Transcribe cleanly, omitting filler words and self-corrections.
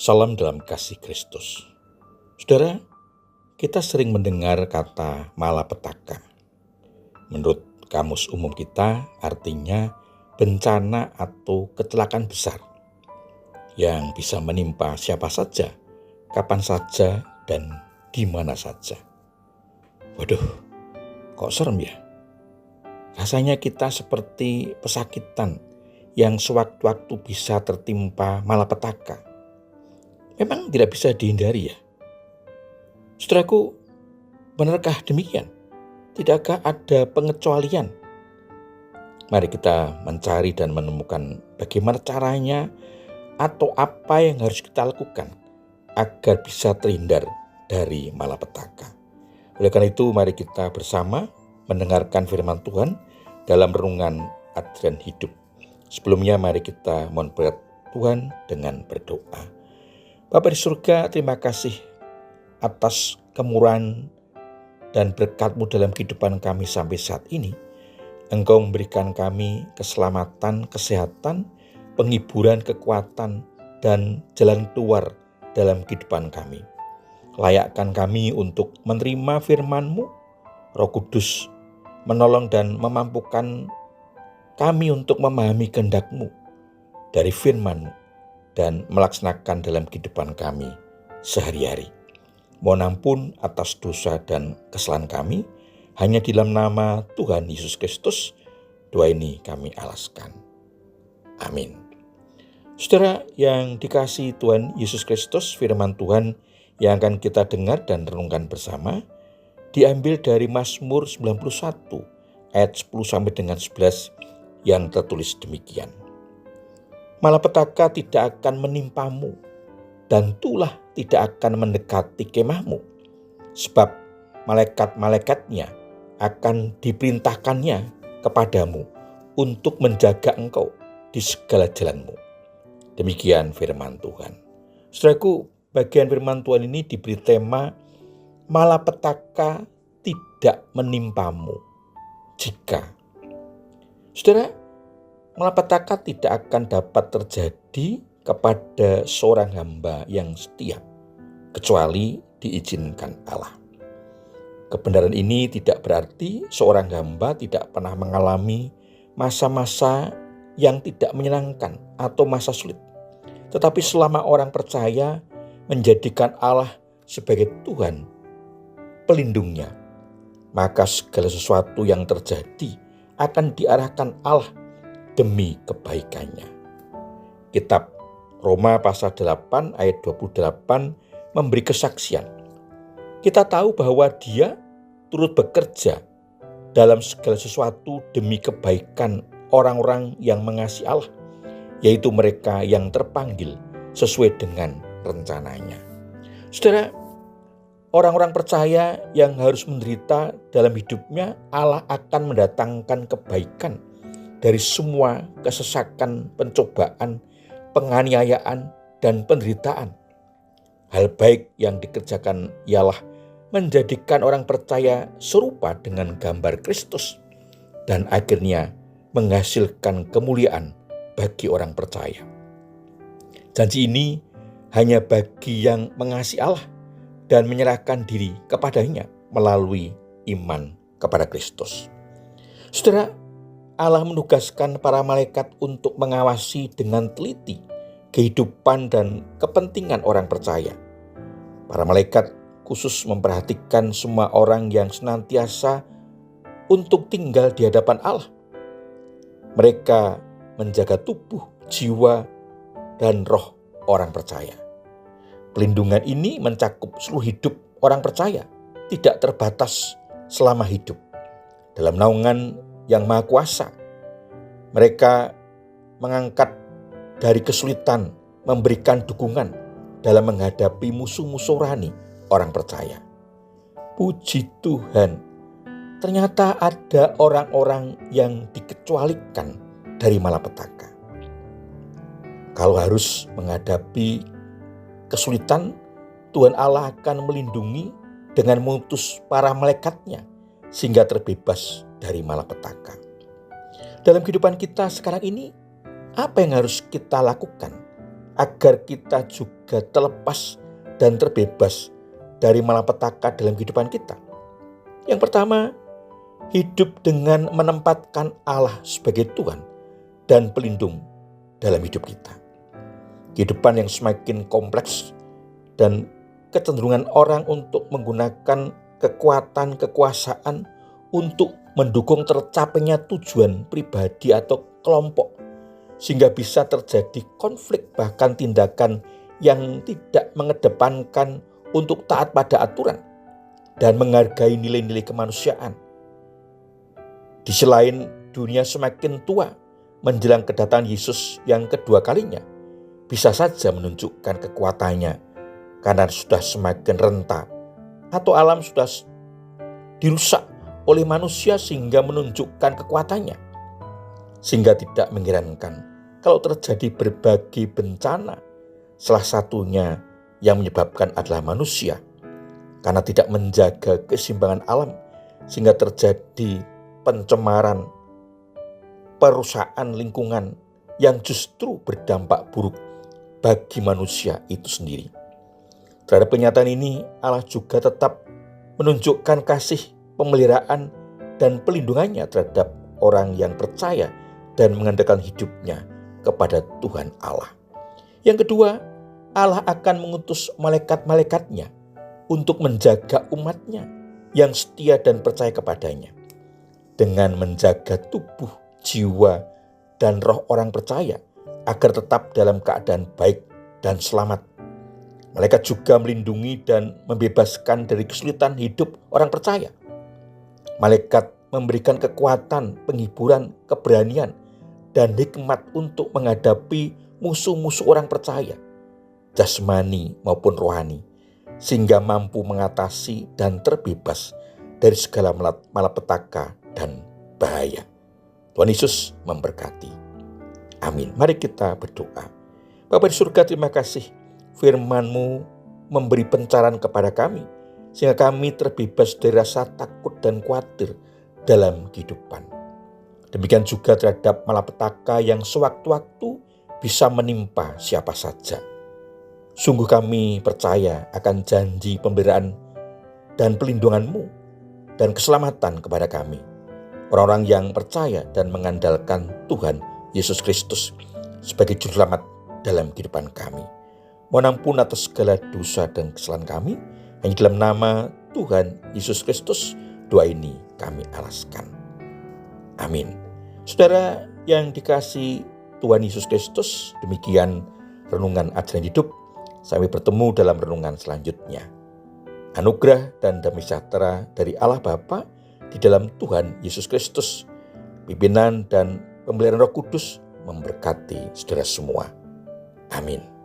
Salam dalam kasih Kristus. Saudara, kita sering mendengar kata malapetaka. Menurut kamus umum kita, artinya bencana atau kecelakaan besar yang bisa menimpa siapa saja, kapan saja, dan di mana saja. Waduh, kok serem ya? Rasanya kita seperti pesakitan yang sewaktu-waktu bisa tertimpa malapetaka. Memang tidak bisa dihindari ya. Saudaraku, benarkah demikian? Tidakkah ada pengecualian? Mari kita mencari dan menemukan bagaimana caranya atau apa yang harus kita lakukan agar bisa terhindar dari malapetaka. Oleh karena itu, mari kita bersama mendengarkan firman Tuhan dalam renungan Advent Hidup. Sebelumnya mari kita mohon berkat Tuhan dengan berdoa. Bapa di surga, terima kasih atas kemurahan dan berkat-Mu dalam kehidupan kami sampai saat ini. Engkau memberikan kami keselamatan, kesehatan, penghiburan, kekuatan, dan jalan keluar dalam kehidupan kami. Layakkan kami untuk menerima firman-Mu, Roh Kudus menolong dan memampukan kami untuk memahami kehendak-Mu dari firman-Mu dan melaksanakan dalam kehidupan kami sehari-hari. Mohon ampun atas dosa dan kesalahan kami, hanya di dalam nama Tuhan Yesus Kristus, doa ini kami alaskan. Amin. Saudara yang dikasihi Tuhan Yesus Kristus, firman Tuhan yang akan kita dengar dan renungkan bersama, diambil dari Mazmur 91, ayat 10 sampai dengan 11 yang tertulis demikian. Malapetaka tidak akan menimpamu, dan tulah tidak akan mendekati kemahmu, sebab malaikat-malaikatnya akan diperintahkannya kepadamu untuk menjaga engkau di segala jalanmu. Demikian firman Tuhan. Saudaraku, bagian firman Tuhan ini diberi tema malapetaka tidak menimpamu jika. Saudara, malapetaka tidak akan dapat terjadi kepada seorang hamba yang setia, kecuali diizinkan Allah. Kebenaran ini tidak berarti seorang hamba tidak pernah mengalami masa-masa yang tidak menyenangkan atau masa sulit. Tetapi selama orang percaya menjadikan Allah sebagai Tuhan pelindungnya, maka segala sesuatu yang terjadi akan diarahkan Allah demi kebaikannya. Kitab Roma pasal 8 ayat 28 memberi kesaksian. Kita tahu bahwa Dia turut bekerja dalam segala sesuatu demi kebaikan orang-orang yang mengasihi Allah, yaitu mereka yang terpanggil sesuai dengan rencananya. Saudara, orang-orang percaya yang harus menderita dalam hidupnya, Allah akan mendatangkan kebaikan dari semua kesesakan, pencobaan, penganiayaan, dan penderitaan. Hal baik yang dikerjakan ialah menjadikan orang percaya serupa dengan gambar Kristus dan akhirnya menghasilkan kemuliaan bagi orang percaya. Janji ini hanya bagi yang mengasihi Allah dan menyerahkan diri kepadanya melalui iman kepada Kristus. Saudara, Allah menugaskan para malaikat untuk mengawasi dengan teliti kehidupan dan kepentingan orang percaya. Para malaikat khusus memperhatikan semua orang yang senantiasa untuk tinggal di hadapan Allah. Mereka menjaga tubuh, jiwa, dan roh orang percaya. Pelindungan ini mencakup seluruh hidup orang percaya, tidak terbatas selama hidup. Dalam naungan yang Maha Kuasa, mereka mengangkat dari kesulitan, memberikan dukungan dalam menghadapi musuh-musuh rohani orang percaya. Puji Tuhan, ternyata ada orang-orang yang dikecualikan dari malapetaka. Kalau harus menghadapi kesulitan, Tuhan Allah akan melindungi dengan mengutus para malaikatnya sehingga terbebas dari malapetaka. Dalam kehidupan kita sekarang ini, apa yang harus kita lakukan agar kita juga terlepas dan terbebas dari malapetaka dalam kehidupan kita. Yang pertama, hidup dengan menempatkan Allah sebagai Tuhan dan pelindung dalam hidup kita. Kehidupan yang semakin kompleks dan kecenderungan orang untuk menggunakan kekuatan, kekuasaan untuk mendukung tercapainya tujuan pribadi atau kelompok, sehingga bisa terjadi konflik bahkan tindakan yang tidak mengedepankan untuk taat pada aturan dan menghargai nilai-nilai kemanusiaan. Di sisi lain, dunia semakin tua menjelang kedatangan Yesus yang kedua kalinya bisa saja menunjukkan kekuatannya karena sudah semakin renta atau alam sudah dirusak oleh manusia sehingga menunjukkan kekuatannya. Sehingga tidak mengherankan kalau terjadi berbagai bencana, salah satunya yang menyebabkan adalah manusia karena tidak menjaga keseimbangan alam sehingga terjadi pencemaran, perusakan lingkungan yang justru berdampak buruk bagi manusia itu sendiri. Terhadap kenyataan ini, Allah juga tetap menunjukkan kasih, pemeliharaan, dan pelindungannya terhadap orang yang percaya dan mengandalkan hidupnya kepada Tuhan Allah. Yang kedua, Allah akan mengutus malaikat-malaikatnya untuk menjaga umatnya yang setia dan percaya kepadanya. Dengan menjaga tubuh, jiwa, dan roh orang percaya agar tetap dalam keadaan baik dan selamat. Malaikat juga melindungi dan membebaskan dari kesulitan hidup orang percaya. Malaikat memberikan kekuatan, penghiburan, keberanian, dan hikmat untuk menghadapi musuh-musuh orang percaya, jasmani maupun rohani, sehingga mampu mengatasi dan terbebas dari segala malapetaka dan bahaya. Tuhan Yesus memberkati. Amin. Mari kita berdoa. Bapa di surga, terima kasih firman-Mu memberi pencerahan kepada kami, sehingga kami terbebas dari rasa takut dan khawatir dalam kehidupan. Demikian juga terhadap malapetaka yang sewaktu-waktu bisa menimpa siapa saja. Sungguh kami percaya akan janji pemberian dan pelindungan-Mu dan keselamatan kepada kami, orang-orang yang percaya dan mengandalkan Tuhan Yesus Kristus sebagai juru selamat dalam kehidupan kami. Mohon ampun atas segala dosa dan kesalahan kami. Hanya dalam nama Tuhan Yesus Kristus doa ini kami alaskan. Amin. Saudara yang dikasihi Tuhan Yesus Kristus, demikian renungan ajaran hidup. Sampai bertemu dalam renungan selanjutnya. Anugerah dan damai sejahtera dari Allah Bapa di dalam Tuhan Yesus Kristus, pimpinan dan pemeliharaan Roh Kudus memberkati saudara semua. Amin.